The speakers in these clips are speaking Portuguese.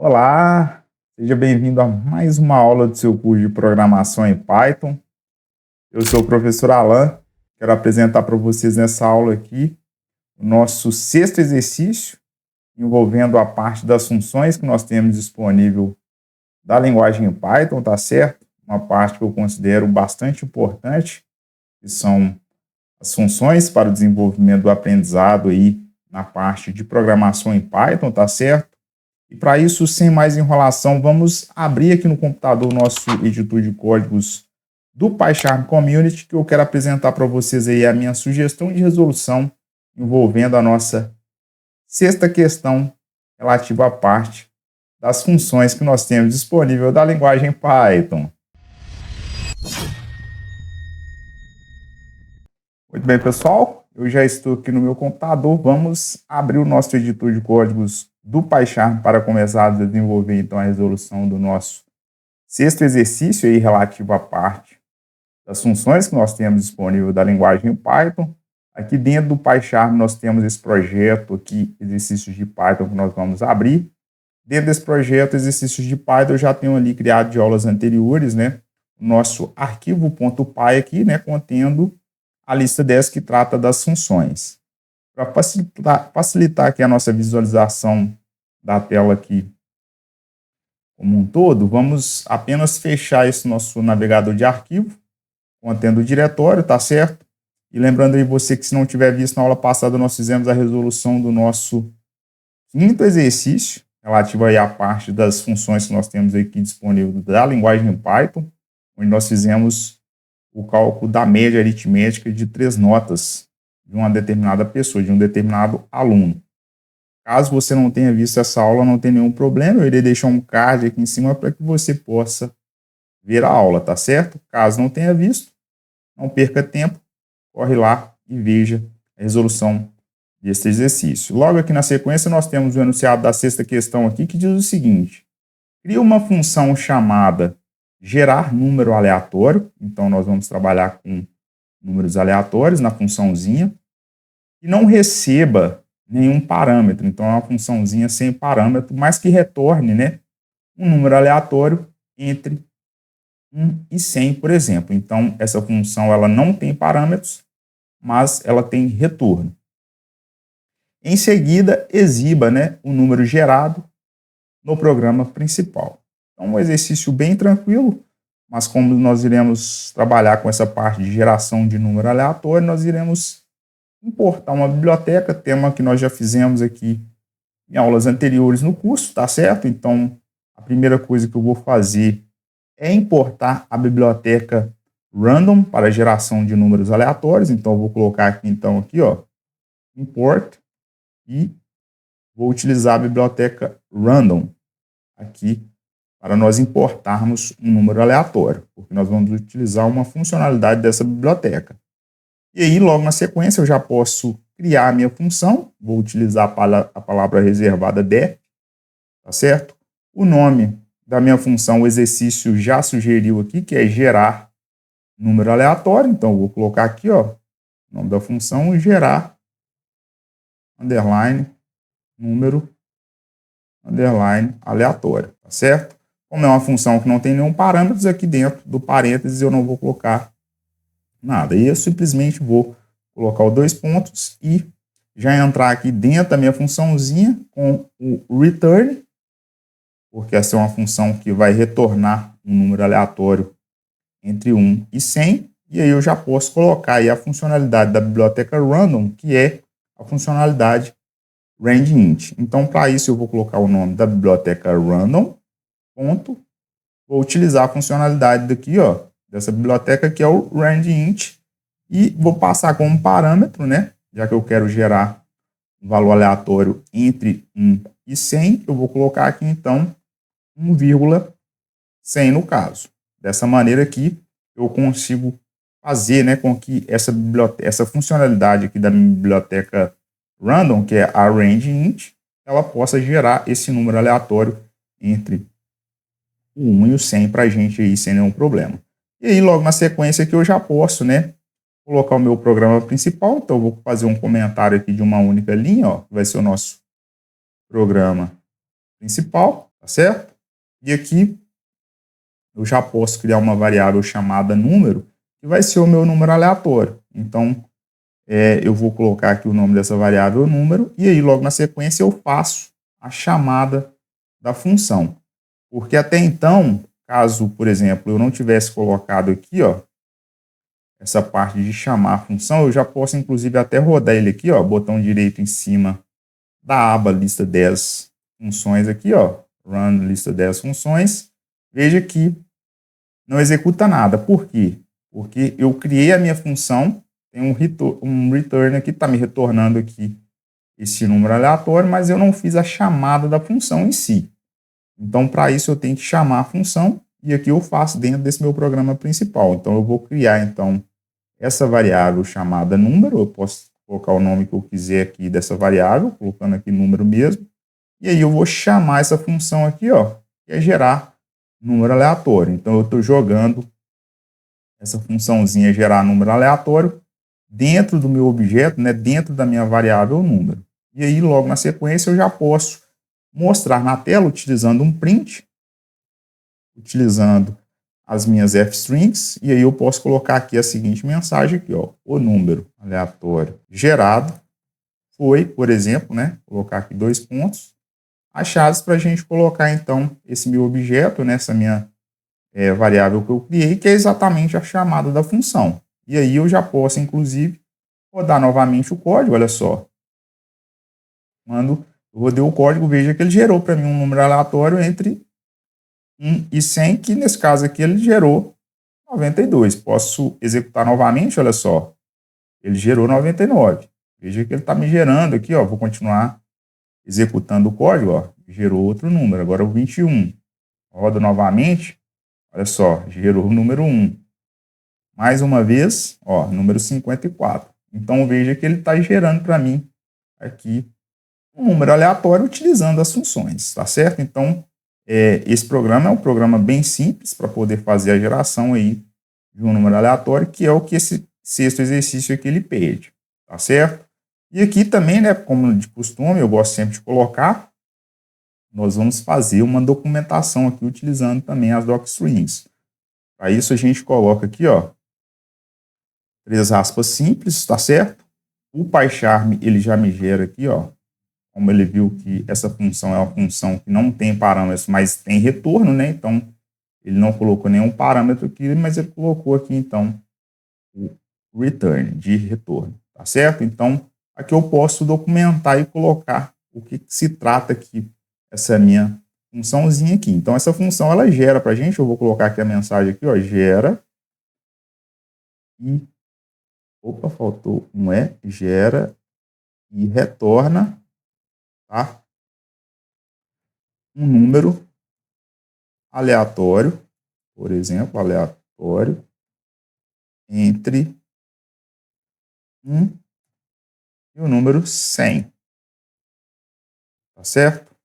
Olá, seja bem-vindo a mais uma aula do seu curso de programação em Python. Eu sou o professor Alan, quero apresentar para vocês nessa aula aqui o nosso sexto exercício, envolvendo a parte das funções que nós temos disponível da linguagem Python, tá certo? Uma parte que eu considero bastante importante, que são as funções para o desenvolvimento do aprendizado aí na parte de programação em Python, tá certo? E para isso, sem mais enrolação, vamos abrir aqui no computador o nosso editor de códigos do PyCharm Community, que eu quero apresentar para vocês aí a minha sugestão de resolução envolvendo a nossa sexta questão relativa à parte das funções que nós temos disponível da linguagem Python. Muito bem, pessoal, eu já estou aqui no meu computador. Vamos abrir o nosso editor de códigos do PyCharm para começar a desenvolver então a resolução do nosso sexto exercício aí relativo à parte das funções que nós temos disponível da linguagem Python. Aqui dentro do PyCharm nós temos esse projeto aqui, exercícios de Python, que nós vamos abrir. Dentro desse projeto, exercícios de Python, eu já tenho ali criado de aulas anteriores, né? O nosso arquivo.py aqui, né? Contendo a lista 10 que trata das funções. Para facilitar aqui a nossa visualização da tela aqui como um todo, vamos apenas fechar esse nosso navegador de arquivo, contendo o diretório, tá certo? E lembrando aí você que se não tiver visto na aula passada, nós fizemos a resolução do nosso quinto exercício, relativo aí à parte das funções que nós temos aqui disponível da linguagem Python, onde nós fizemos o cálculo da média aritmética de 3 notas de uma determinada pessoa, de um determinado aluno. Caso você não tenha visto essa aula, não tem nenhum problema, eu irei deixar um card aqui em cima para que você possa ver a aula, tá certo? Caso não tenha visto, não perca tempo, corre lá e veja a resolução deste exercício. Logo aqui na sequência, nós temos o enunciado da sexta questão aqui, que diz o seguinte: cria uma função chamada gerar número aleatório. Então, nós vamos trabalhar com números aleatórios na funçãozinha, e não receba nenhum parâmetro. Então, é uma funçãozinha sem parâmetro, mas que retorne, né, um número aleatório entre 1 e 100, por exemplo. Então, essa função ela não tem parâmetros, mas ela tem retorno. Em seguida, exiba, né, o número gerado no programa principal. Então, um exercício bem tranquilo, mas como nós iremos trabalhar com essa parte de geração de número aleatório, nós iremos importar uma biblioteca, tema que nós já fizemos aqui em aulas anteriores no curso, tá certo? Então, a primeira coisa que eu vou fazer é importar a biblioteca random para geração de números aleatórios. Então, eu vou colocar aqui, então, aqui, ó, import, e vou utilizar a biblioteca random aqui para nós importarmos um número aleatório, porque nós vamos utilizar uma funcionalidade dessa biblioteca. E aí, logo na sequência, eu já posso criar a minha função, vou utilizar a palavra reservada def, tá certo? O nome da minha função, o exercício já sugeriu aqui, que é gerar número aleatório. Então, eu vou colocar aqui, ó, o nome da função, gerar, underline, número, underline, aleatório, tá certo? Como é uma função que não tem nenhum parâmetro, aqui dentro do parênteses eu não vou colocar nada. E eu simplesmente vou colocar os 2 pontos e já entrar aqui dentro da minha funçãozinha com o return, porque essa é uma função que vai retornar um número aleatório entre 1 e 100, e aí eu já posso colocar aí a funcionalidade da biblioteca random, que é a funcionalidade rangeInt. Então, para isso, eu vou colocar o nome da biblioteca random, ponto, vou utilizar a funcionalidade daqui, ó, dessa biblioteca, que é o rangeInt, e vou passar como parâmetro, né, já que eu quero gerar um valor aleatório entre 1 e 100, eu vou colocar aqui, então, 1,100 no caso. Dessa maneira aqui, eu consigo fazer, né, com que essa funcionalidade aqui da minha biblioteca random, que é a rangeInt, ela possa gerar esse número aleatório entre o 1 e o 100 para a gente aí sem nenhum problema. E aí, logo na sequência aqui, eu já posso, né, colocar o meu programa principal. Então, eu vou fazer um comentário aqui de uma única linha, ó, que vai ser o nosso programa principal. tá certo? E aqui eu já posso criar uma variável chamada número, que vai ser o meu número aleatório. Então, eu vou colocar aqui o nome dessa variável número, e aí logo na sequência eu faço a chamada da função. Porque até então, caso, por exemplo, eu não tivesse colocado aqui, ó, essa parte de chamar a função, eu já posso inclusive até rodar ele aqui, ó, botão direito em cima da aba lista 10 funções aqui, ó, run lista 10 funções. Veja que não executa nada. Por quê? Porque eu criei a minha função, tem um return aqui, está me retornando aqui esse número aleatório, mas eu não fiz a chamada da função em si. Então, para isso, eu tenho que chamar a função, e aqui eu faço dentro desse meu programa principal. Então, eu vou criar, então, essa variável chamada número, eu posso colocar o nome que eu quiser aqui dessa variável, colocando aqui número mesmo, e aí eu vou chamar essa função aqui, ó, que é gerar número aleatório. Então, eu estou jogando essa funçãozinha gerar número aleatório dentro do meu objeto, né, dentro da minha variável número. E aí, logo na sequência, eu já posso mostrar na tela utilizando um print, utilizando as minhas f-strings, e aí eu posso colocar aqui a seguinte mensagem aqui, ó, o número aleatório gerado foi, por exemplo, né, colocar aqui 2 pontos, as chaves para a gente colocar então esse meu objeto, nessa minha variável que eu criei, que é exatamente a chamada da função. E aí eu já posso, inclusive, rodar novamente o código, olha só. Quando eu rodei o código, veja que ele gerou para mim um número aleatório entre 1 e 100, que nesse caso aqui ele gerou 92. Posso executar novamente, olha só. Ele gerou 99. Veja que ele está me gerando aqui, ó. Vou continuar executando o código, ó. Gerou outro número, agora o 21. Rodo novamente, olha só, gerou o número 1. Mais uma vez, ó, número 54. Então veja que ele está gerando para mim aqui um número aleatório utilizando as funções, tá certo? Então, esse programa é um programa bem simples para poder fazer a geração aí de um número aleatório, que é o que esse sexto exercício aqui ele pede, tá certo? E aqui também, né, como de costume, eu gosto sempre de colocar, nós vamos fazer uma documentação aqui utilizando também as docstrings. Para isso a gente coloca aqui, ó, 3 aspas simples, tá certo? O PyCharm, ele já me gera aqui, ó, como ele viu que essa função é uma função que não tem parâmetros, mas tem retorno, né? Então, ele não colocou nenhum parâmetro aqui, mas ele colocou aqui, então, o return, de retorno, tá certo? Então, aqui eu posso documentar e colocar o que se trata aqui, essa minha funçãozinha aqui. Então, essa função, ela gera para a gente, eu vou colocar aqui a mensagem aqui, ó, gera e... Opa, faltou um E, gera e retorna, tá? Um número aleatório, por exemplo, aleatório, entre 1 e o número 100, tá certo?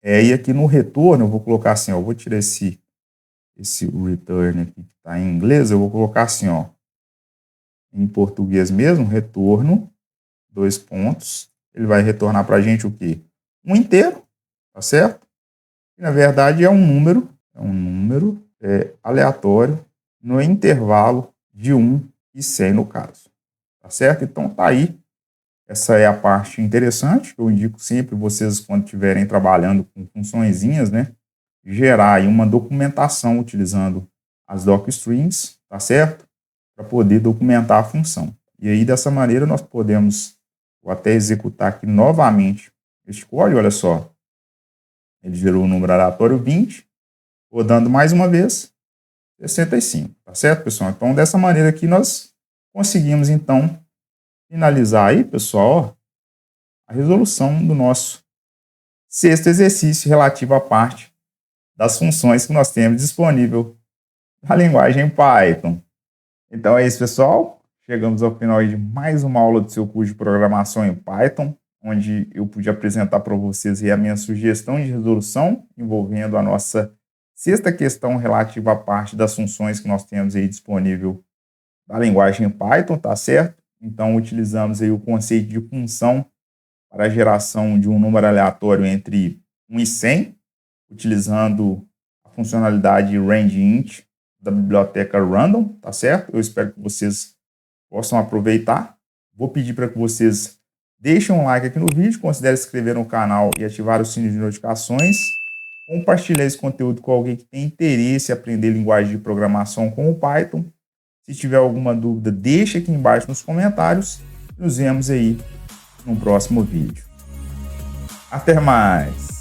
E aqui no retorno, eu vou colocar assim, ó, eu vou tirar esse return aqui que está em inglês, eu vou colocar assim, ó, em português mesmo, retorno, 2 pontos, ele vai retornar para a gente o quê? Um inteiro, tá certo? E, na verdade, é um número aleatório no intervalo de 1 e 100 no caso, tá certo? Então, tá aí. Essa é a parte interessante, que eu indico sempre vocês, quando estiverem trabalhando com funçõezinhas, né, gerar aí uma documentação utilizando as docstrings, tá certo? Para poder documentar a função. E aí, dessa maneira, nós podemos, vou até executar aqui novamente este código, olha só. Ele gerou o número aleatório 20, rodando mais uma vez, 65, tá certo, pessoal? Então, dessa maneira aqui, nós conseguimos, então, finalizar aí, pessoal, a resolução do nosso sexto exercício relativo à parte das funções que nós temos disponível na linguagem Python. Então é isso, pessoal. Chegamos ao final de mais uma aula do seu curso de programação em Python, onde eu pude apresentar para vocês a minha sugestão de resolução envolvendo a nossa sexta questão relativa à parte das funções que nós temos aí disponível na linguagem Python, tá certo? Então utilizamos aí o conceito de função para a geração de um número aleatório entre 1.100, utilizando a funcionalidade rangeInt da biblioteca Random, tá certo? Eu espero que vocês possam aproveitar. Vou pedir para que vocês deixem um like aqui no vídeo, considere se inscrever no canal e ativar o sininho de notificações. Compartilhar esse conteúdo com alguém que tem interesse em aprender linguagem de programação com o Python. Se tiver alguma dúvida, deixa aqui embaixo nos comentários. Nos vemos aí no próximo vídeo. Até mais!